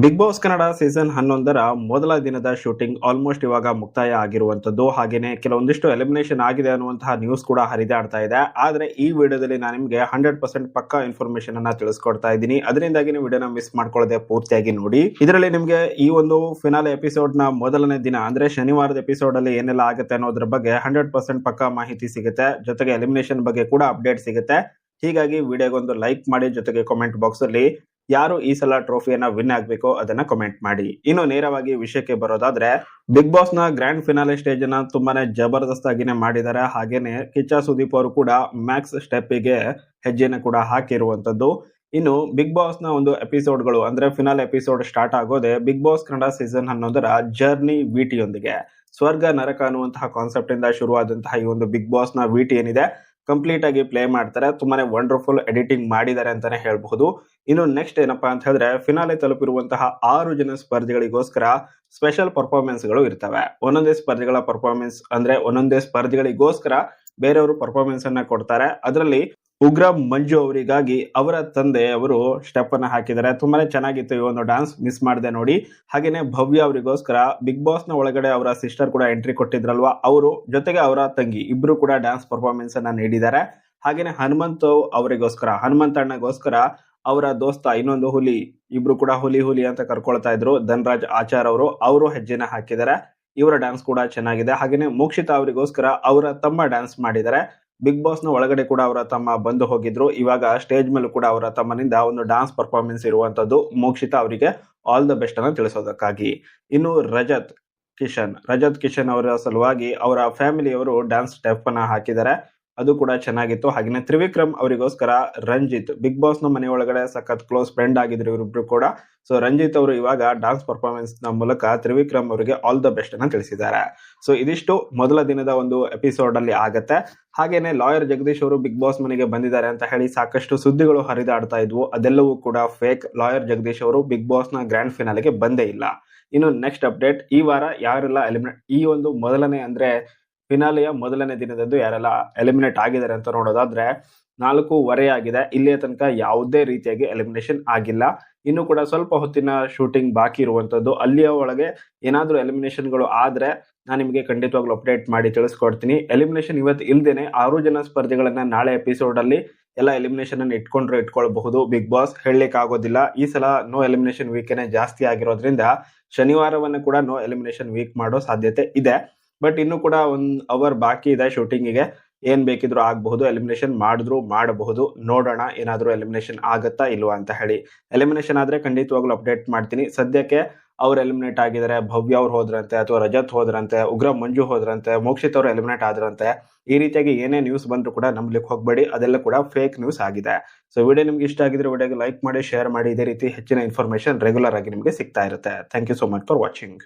Big Boss Kannada season 11ರ ಮೊದಲ ದಿನದ shooting almost ಇವಾಗ ಮುಕ್ತಾಯ ಆಗಿರುವಂತದ್ದು. ಹಾಗೇನೆ ಕೆಲವೊಂದಿಷ್ಟು ಎಲಿಮಿನೇಷನ್ ಆಗಿದೆ ಅನ್ನುವಂತಹ ನ್ಯೂಸ್ ಕೂಡ ಹರಿದಾಡ್ತಾ ಇದೆ. ಆದ್ರೆ ಈ ವಿಡಿಯೋದಲ್ಲಿ ನಾನು ನಿಮಗೆ 100% ಪಕ್ಕಾ ಇನ್ಫಾರ್ಮೇಶನ್ ಅನ್ನ ತಿಳಿಸ್ಕೊಡ್ತಾ ಇದ್ದೀನಿ. ಅದರಿಂದಾಗಿ ನೀವು ವಿಡಿಯೋನ ಮಿಸ್ ಮಾಡ್ಕೊಳ್ಳದೆ ಪೂರ್ತಿಯಾಗಿ ನೋಡಿ. ಇದರಲ್ಲಿ ನಿಮಗೆ ಈ ಒಂದು ಫಿನಾಲೆ ಎಪಿಸೋಡ್ ನ ಮೊದಲನೇ ದಿನ ಅಂದ್ರೆ ಶನಿವಾರದ ಎಪಿಸೋಡ್ ಅಲ್ಲಿ ಏನೆಲ್ಲ ಆಗುತ್ತೆ ಅನ್ನೋದ್ರ ಬಗ್ಗೆ 100% ಪಕ್ಕಾ ಮಾಹಿತಿ ಸಿಗುತ್ತೆ. ಜೊತೆಗೆ ಎಲಿಮಿನೇಷನ್ ಬಗ್ಗೆ ಕೂಡ ಅಪ್ಡೇಟ್ ಸಿಗುತ್ತೆ. ಹೀಗಾಗಿ ವಿಡಿಯೋಗೊಂದು ಲೈಕ್ ಮಾಡಿ, ಜೊತೆಗೆ ಕಾಮೆಂಟ್ ಬಾಕ್ಸ್ ಅಲ್ಲಿ ಯಾರು ಈ ಸಲ ಟ್ರೋಫಿಯನ್ನ ವಿನ್ ಆಗ್ಬೇಕೋ ಅದನ್ನ ಕಮೆಂಟ್ ಮಾಡಿ. ಇನ್ನು ನೇರವಾಗಿ ವಿಷಯಕ್ಕೆ ಬರೋದಾದ್ರೆ, ಬಿಗ್ ಬಾಸ್ ನ ಗ್ರ್ಯಾಂಡ್ ಫಿನಾಲೆ ಸ್ಟೇಜ್ ಅನ್ನ ತುಂಬಾನೇ ಜಬರ್ದಸ್ತ್ ಆಗಿನೇ ಮಾಡಿದ್ದಾರೆ. ಹಾಗೇನೆ ಕಿಚ್ಚ ಸುದೀಪ್ ಅವರು ಕೂಡ ಮ್ಯಾಕ್ಸ್ ಸ್ಟೆಪ್ಪಿಗೆ ಹೆಜ್ಜೆನ ಕೂಡ ಹಾಕಿರುವಂತದ್ದು. ಇನ್ನು ಬಿಗ್ ಬಾಸ್ ನ ಒಂದು ಎಪಿಸೋಡ್ಗಳು ಅಂದ್ರೆ ಫಿನಾಲೆ ಎಪಿಸೋಡ್ ಸ್ಟಾರ್ಟ್ ಆಗೋದೆ ಬಿಗ್ ಬಾಸ್ ಕನ್ನಡ ಸೀಸನ್ 11ರ ಜರ್ನಿ ವಿಟಿಯೊಂದಿಗೆ. ಸ್ವರ್ಗ ನರಕ ಅನ್ನುವಂತಹ ಕಾನ್ಸೆಪ್ಟ್ ಇಂದ ಶುರುವಾದಂತಹ ಈ ಒಂದು ಬಿಗ್ ಬಾಸ್ ನ ವಿಟಿ ಏನಿದೆ ಕಂಪ್ಲೀಟ್ ಆಗಿ ಪ್ಲೇ ಮಾಡ್ತಾರೆ. ತುಂಬಾನೇ ವಂಡರ್ಫುಲ್ ಎಡಿಟಿಂಗ್ ಮಾಡಿದ್ದಾರೆ ಅಂತಾನೆ ಹೇಳ್ಬಹುದು. ಇನ್ನು ನೆಕ್ಸ್ಟ್ ಏನಪ್ಪಾ ಅಂತ ಹೇಳಿದ್ರೆ, ಫಿನಾಲೆ ತಲುಪಿರುವಂತಹ 6 ಜನ ಸ್ಪರ್ಧಿಗಳಿಗೋಸ್ಕರ ಸ್ಪೆಷಲ್ ಪರ್ಫಾರ್ಮೆನ್ಸ್ ಗಳು ಇರ್ತವೆ. ಒಂದೊಂದೇ ಸ್ಪರ್ಧಿಗಳ ಪರ್ಫಾರ್ಮೆನ್ಸ್ ಅಂದ್ರೆ ಒಂದೊಂದೇ ಸ್ಪರ್ಧಿಗಳಿಗೋಸ್ಕರ ಬೇರೆಯವರು ಪರ್ಫಾರ್ಮೆನ್ಸ್ ಅನ್ನ ಕೊಡ್ತಾರೆ. ಅದರಲ್ಲಿ ಉಗ್ರ ಮಂಜು ಅವರಿಗಾಗಿ ಅವರ ತಂದೆ ಅವರು ಸ್ಟೆಪ್ ಅನ್ನ ಹಾಕಿದ್ದಾರೆ. ತುಂಬಾನೇ ಚೆನ್ನಾಗಿತ್ತು ಈ ಒಂದು ಡಾನ್ಸ್, ಮಿಸ್ ಮಾಡದೆ ನೋಡಿ. ಹಾಗೇನೆ ಭವ್ಯ ಅವರಿಗೋಸ್ಕರ ಬಿಗ್ ಬಾಸ್ ನ ಒಳಗಡೆ ಅವರ ಸಿಸ್ಟರ್ ಕೂಡ ಎಂಟ್ರಿ ಕೊಟ್ಟಿದ್ರಲ್ವಾ, ಅವರು ಜೊತೆಗೆ ಅವರ ತಂಗಿ ಇಬ್ರು ಕೂಡ ಡ್ಯಾನ್ಸ್ ಪರ್ಫಾರ್ಮೆನ್ಸ್ ಅನ್ನ ನೀಡಿದ್ದಾರೆ. ಹಾಗೇನೆ ಹನುಮಂತ ಅಣ್ಣಗೋಸ್ಕರ ಅವರ ದೋಸ್ತ ಇನ್ನೊಂದು ಹುಲಿ, ಇಬ್ರು ಕೂಡ ಹುಲಿ ಅಂತ ಕರ್ಕೊಳ್ತಾ ಇದ್ರು, ಧನ್ರಾಜ್ ಆಚಾರ್ ಅವರು ಹೆಜ್ಜೆನ ಹಾಕಿದ್ದಾರೆ. ಇವರ ಡ್ಯಾನ್ಸ್ ಕೂಡ ಚೆನ್ನಾಗಿದೆ. ಹಾಗೇನೆ ಮೋಕ್ಷಿತಾ ಅವರಿಗೋಸ್ಕರ ಅವರ ತಮ್ಮ ಡ್ಯಾನ್ಸ್ ಮಾಡಿದ್ದಾರೆ. ಬಿಗ್ ಬಾಸ್ ನ ಒಳಗಡೆ ಕೂಡ ಅವರ ತಮ್ಮ ಬಂದು ಹೋಗಿದ್ರು. ಇವಾಗ ಸ್ಟೇಜ್ ಮೇಲೂ ಕೂಡ ಅವರ ತಮ್ಮನಿಂದ ಒಂದು ಡಾನ್ಸ್ ಪರ್ಫಾರ್ಮೆನ್ಸ್ ಇರುವಂತದ್ದು. ಮೋಕ್ಷಿತಾ ಅವರಿಗೆ ಆಲ್ ದ ಬೆಸ್ಟ್ ಅನ್ನ ತಿಳಿಸೋದಕ್ಕಾಗಿ. ಇನ್ನು ರಜತ್ ಕಿಶನ್ ಅವರ ಸಲುವಾಗಿ ಅವರ ಫ್ಯಾಮಿಲಿಯವರು ಡ್ಯಾನ್ಸ್ ಸ್ಟೆಪ್ ಅನ್ನ ಹಾಕಿದ್ದಾರೆ. ಅದು ಕೂಡ ಚೆನ್ನಾಗಿತ್ತು. ಹಾಗೆ ತ್ರಿವಿಕ್ರಮ್ ಅವರಿಗೋಸ್ಕರ ರಂಜಿತ್, ಬಿಗ್ ಬಾಸ್ ನ ಮನೆ ಒಳಗಡೆ ಸಖತ್ ಕ್ಲೋಸ್ ಫ್ರೆಂಡ್ ಆಗಿದ್ರು ಇವರಿಬ್ರು ಕೂಡ. ಸೊ ರಂಜಿತ್ ಅವರು ಇವಾಗ ಡಾನ್ಸ್ ಪರ್ಫಾರ್ಮೆನ್ಸ್ ನ ಮೂಲಕ ತ್ರಿವಿಕ್ರಮ್ ಅವರಿಗೆ ಆಲ್ ದ ಬೆಸ್ಟ್ ಅನ್ನ ತಿಳಿಸಿದ್ದಾರೆ. ಸೊ ಇದಿಷ್ಟು ಮೊದಲ ದಿನದ ಒಂದು ಎಪಿಸೋಡ್ ಅಲ್ಲಿ ಆಗತ್ತೆ. ಹಾಗೇನೆ ಲಾಯರ್ ಜಗದೀಶ್ ಅವರು ಬಿಗ್ ಬಾಸ್ ಮನೆಗೆ ಬಂದಿದ್ದಾರೆ ಅಂತ ಹೇಳಿ ಸಾಕಷ್ಟು ಸುದ್ದಿಗಳು ಹರಿದಾಡ್ತಾ ಇದ್ವು. ಅದೆಲ್ಲವೂ ಕೂಡ ಫೇಕ್. ಲಾಯರ್ ಜಗದೀಶ್ ಅವರು ಬಿಗ್ ಬಾಸ್ ನ ಗ್ರ್ಯಾಂಡ್ ಫಿನಾಲೆಗೆ ಬಂದೇ ಇಲ್ಲ. ಇನ್ನು ನೆಕ್ಸ್ಟ್ ಅಪ್ಡೇಟ್, ಈ ವಾರ ಯಾರೆಲ್ಲ ಈ ಒಂದು ಮೊದಲನೇ ಅಂದ್ರೆ ಫಿನಾಲೆಯ ಮೊದಲನೇ ದಿನದಂದು ಯಾರೆಲ್ಲ ಎಲಿಮಿನೇಟ್ ಆಗಿದ್ದಾರೆ ಅಂತ ನೋಡೋದಾದ್ರೆ 4:30 ಆಗಿದೆ. ಇಲ್ಲಿಯ ತನಕ ಯಾವುದೇ ರೀತಿಯಾಗಿ ಎಲಿಮಿನೇಷನ್ ಆಗಿಲ್ಲ. ಇನ್ನು ಕೂಡ ಸ್ವಲ್ಪ ಹೊತ್ತಿನ ಶೂಟಿಂಗ್ ಬಾಕಿ ಇರುವಂತದ್ದು. ಅಲ್ಲಿಯ ಒಳಗೆ ಏನಾದ್ರೂ ಎಲಿಮಿನೇಷನ್ ಗಳು ಆದ್ರೆ ನಾನು ನಿಮಗೆ ಖಂಡಿತವಾಗ್ಲೂ ಅಪ್ಡೇಟ್ ಮಾಡಿ ತಿಳಿಸ್ಕೊಡ್ತೀನಿ. ಎಲಿಮಿನೇಷನ್ ಇವತ್ತು ಇಲ್ದೇನೆ 6 ಜನ ಸ್ಪರ್ಧಿಗಳನ್ನ ನಾಳೆ ಎಪಿಸೋಡ್ ಅಲ್ಲಿ ಎಲ್ಲ ಎಲಿಮಿನೇಷನ್ ಅನ್ನು ಇಟ್ಕೊಳ್ಬಹುದು. ಬಿಗ್ ಬಾಸ್ ಹೇಳಲಿಕ್ಕೆ ಆಗೋದಿಲ್ಲ. ಈ ಸಲ ನೋ ಎಲಿಮಿನೇಷನ್ ವೀಕ್ ಜಾಸ್ತಿ ಆಗಿರೋದ್ರಿಂದ ಶನಿವಾರವನ್ನ ಕೂಡ ನೋ ಎಲಿಮಿನೇಷನ್ ವೀಕ್ ಮಾಡೋ ಸಾಧ್ಯತೆ ಇದೆ. ಬಟ್ ಇನ್ನು ಕೂಡ 1 ಅವರ್ ಬಾಕಿ ಇದೆ ಶೂಟಿಂಗಿಗೆ. ಏನ್ ಬೇಕಿದ್ರು ಆಗಬಹುದು, ಎಲಿಮಿನೇಷನ್ ಮಾಡಬಹುದು. ನೋಡೋಣ ಏನಾದ್ರೂ ಎಲಿಮಿನೇಷನ್ ಆಗತ್ತಾ ಇಲ್ವಾ ಅಂತ ಹೇಳಿ. ಎಲಿಮಿನೇಷನ್ ಆದ್ರೆ ಖಂಡಿತವಾಗ್ಲೂ ಅಪ್ಡೇಟ್ ಮಾಡ್ತೀನಿ. ಸದ್ಯಕ್ಕೆ ಅವ್ರು ಎಲಿಮಿನೇಟ್ ಆಗಿದ್ದಾರೆ, ಭವ್ಯ ಅವ್ರು ಹೋದ್ರಂತೆ, ಅಥವಾ ರಜತ್ ಹೋದ್ರಂತೆ, ಉಗ್ರ ಮಂಜು ಹೋದ್ರಂತೆ, ಮೋಕ್ಷಿತ್ ಅವರು ಎಲಿಮಿನೇಟ್ ಆದ್ರಂತೆ. ಈ ರೀತಿಯಾಗಿ ಏನೇ ನ್ಯೂಸ್ ಬಂದ್ರು ಕೂಡ ನಂಬಲಿಕ್ಕೆ ಹೋಗ್ಬೇಡಿ. ಅದೆಲ್ಲ ಕೂಡ ಫೇಕ್ ನ್ಯೂಸ್ ಆಗಿದೆ. ಸೊ ವಿಡಿಯೋ ನಿಮ್ಗೆ ಇಷ್ಟ ಆಗಿದ್ರೆ ವಿಡಿಯೋಗೆ ಲೈಕ್ ಮಾಡಿ, ಶೇರ್ ಮಾಡಿ. ಇದೇ ರೀತಿ ಹೆಚ್ಚಿನ ಇನ್ಫಾರ್ಮೇಶನ್ ರೆಗ್ಯುಲರ್ ಆಗಿ ನಿಮಗೆ ಸಿಗ್ತಾ ಇರುತ್ತೆ. Thank you so much for watching.